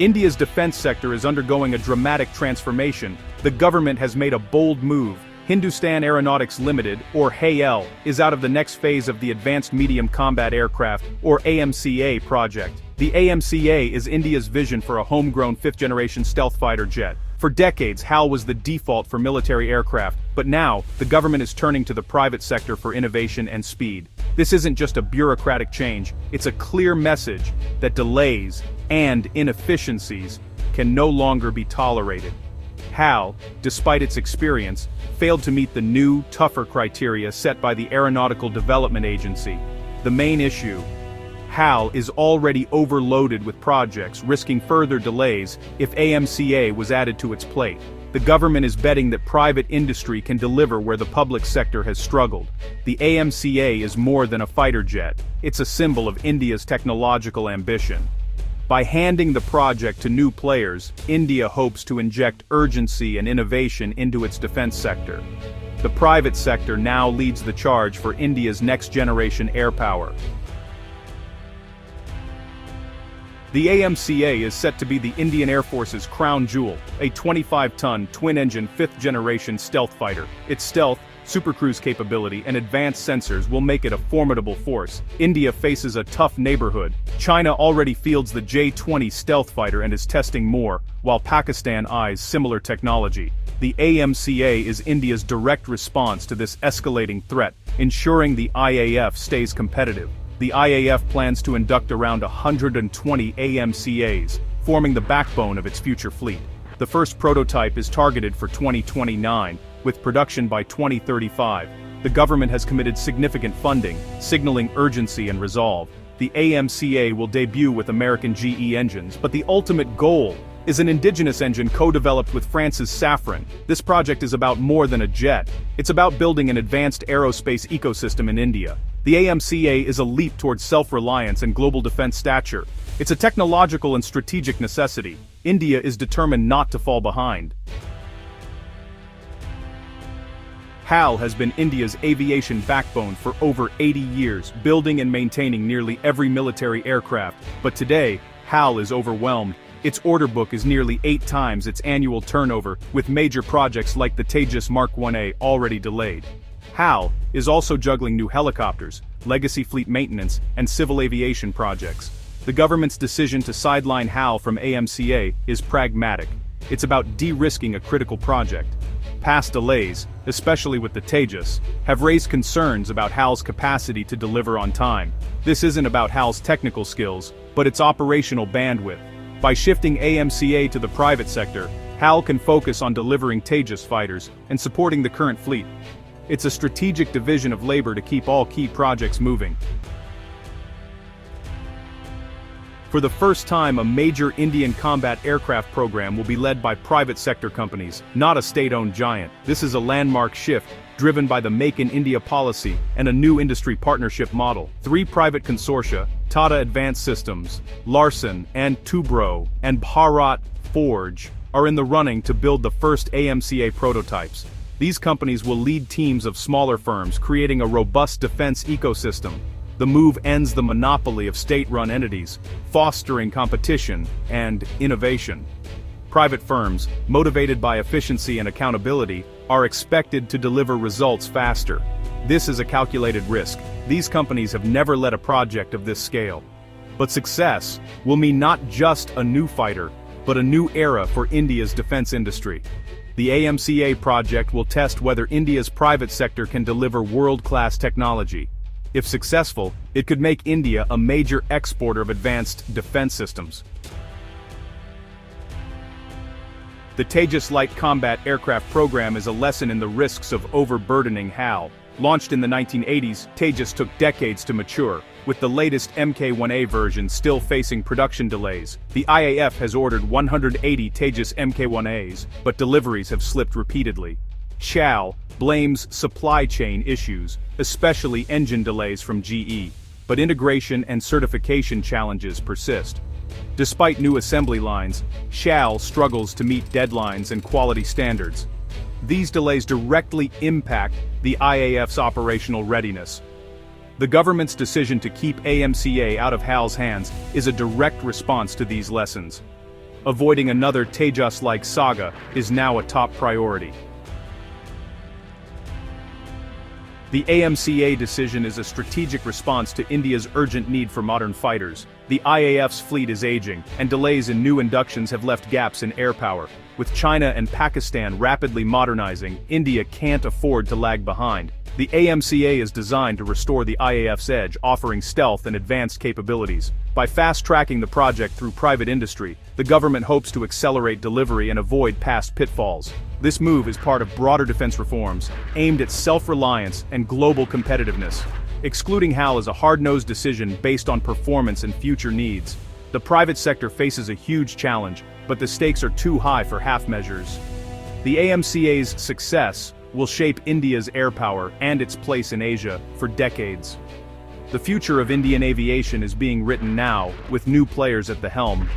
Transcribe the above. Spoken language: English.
India's defense sector is undergoing a dramatic transformation. The government has made a bold move. Hindustan Aeronautics Limited, or HAL, is out of the next phase of the Advanced Medium Combat Aircraft, or AMCA project. The AMCA is India's vision for a homegrown fifth-generation stealth fighter jet. For decades, HAL was the default for military aircraft, but now, the government is turning to the private sector for innovation and speed. This isn't just a bureaucratic change, it's a clear message that delays and inefficiencies can no longer be tolerated. HAL, despite its experience, failed to meet the new, tougher criteria set by the Aeronautical Development Agency. The main issue: HAL is already overloaded with projects, risking further delays if AMCA was added to its plate. The government is betting that private industry can deliver where the public sector has struggled. The AMCA is more than a fighter jet, it's a symbol of India's technological ambition. By handing the project to new players, India hopes to inject urgency and innovation into its defense sector. The private sector now leads the charge for India's next-generation air power. The AMCA is set to be the Indian Air Force's crown jewel, a 25-ton, twin-engine fifth-generation stealth fighter. Its stealth, supercruise capability, and advanced sensors will make it a formidable force. India faces a tough neighborhood. China already fields the J-20 stealth fighter and is testing more, while Pakistan eyes similar technology. The AMCA is India's direct response to this escalating threat, ensuring the IAF stays competitive. The IAF plans to induct around 120 AMCAs, forming the backbone of its future fleet. The first prototype is targeted for 2029, with production by 2035. The government has committed significant funding, signaling urgency and resolve. The AMCA will debut with American GE engines, but the ultimate goal is an indigenous engine co-developed with France's Safran. This project is about more than a jet. It's about building an advanced aerospace ecosystem in India. The AMCA is a leap towards self-reliance and global defense stature. It's a technological and strategic necessity. India is determined not to fall behind. HAL has been India's aviation backbone for over 80 years, building and maintaining nearly every military aircraft. But today, HAL is overwhelmed. Its order book is nearly 8 times its annual turnover, with major projects like the Tejas Mark 1A already delayed. HAL is also juggling new helicopters, legacy fleet maintenance, and civil aviation projects. The government's decision to sideline HAL from AMCA is pragmatic. It's about de-risking a critical project. Past delays, especially with the Tejas, have raised concerns about HAL's capacity to deliver on time. This isn't about HAL's technical skills, but its operational bandwidth. By shifting AMCA to the private sector, HAL can focus on delivering Tejas fighters and supporting the current fleet. It's a strategic division of labor to keep all key projects moving. For the first time, a major Indian combat aircraft program will be led by private sector companies, not a state-owned giant. This is a landmark shift, driven by the Make in India policy and a new industry partnership model. 3 private consortia, Tata Advanced Systems, Larsen and Toubro, and Bharat Forge, are in the running to build the first AMCA prototypes. These companies will lead teams of smaller firms, creating a robust defense ecosystem. The move ends the monopoly of state-run entities, fostering competition and innovation. Private firms, motivated by efficiency and accountability, are expected to deliver results faster. This is a calculated risk. These companies have never led a project of this scale. But success will mean not just a new fighter, but a new era for India's defense industry. The AMCA project will test whether India's private sector can deliver world-class technology. If successful, it could make India a major exporter of advanced defense systems. The Tejas Light Combat Aircraft program is a lesson in the risks of overburdening HAL. Launched in the 1980s, Tejas took decades to mature, with the latest Mk1A version still facing production delays. The IAF has ordered 180 Tejas Mk1As, but deliveries have slipped repeatedly. HAL blames supply chain issues, especially engine delays from GE, but integration and certification challenges persist. Despite new assembly lines, HAL struggles to meet deadlines and quality standards. These delays directly impact the IAF's operational readiness. The government's decision to keep AMCA out of HAL's hands is a direct response to these lessons. Avoiding another Tejas-like saga is now a top priority. The AMCA decision is a strategic response to India's urgent need for modern fighters. The IAF's fleet is aging, and delays in new inductions have left gaps in air power. With China and Pakistan rapidly modernizing, India can't afford to lag behind. The AMCA is designed to restore the IAF's edge, offering stealth and advanced capabilities. By fast-tracking the project through private industry, the government hopes to accelerate delivery and avoid past pitfalls. This move is part of broader defense reforms, aimed at self-reliance and global competitiveness. Excluding HAL is a hard-nosed decision based on performance and future needs. The private sector faces a huge challenge, but the stakes are too high for half measures. The AMCA's success will shape India's air power and its place in Asia for decades. The future of Indian aviation is being written now, with new players at the helm.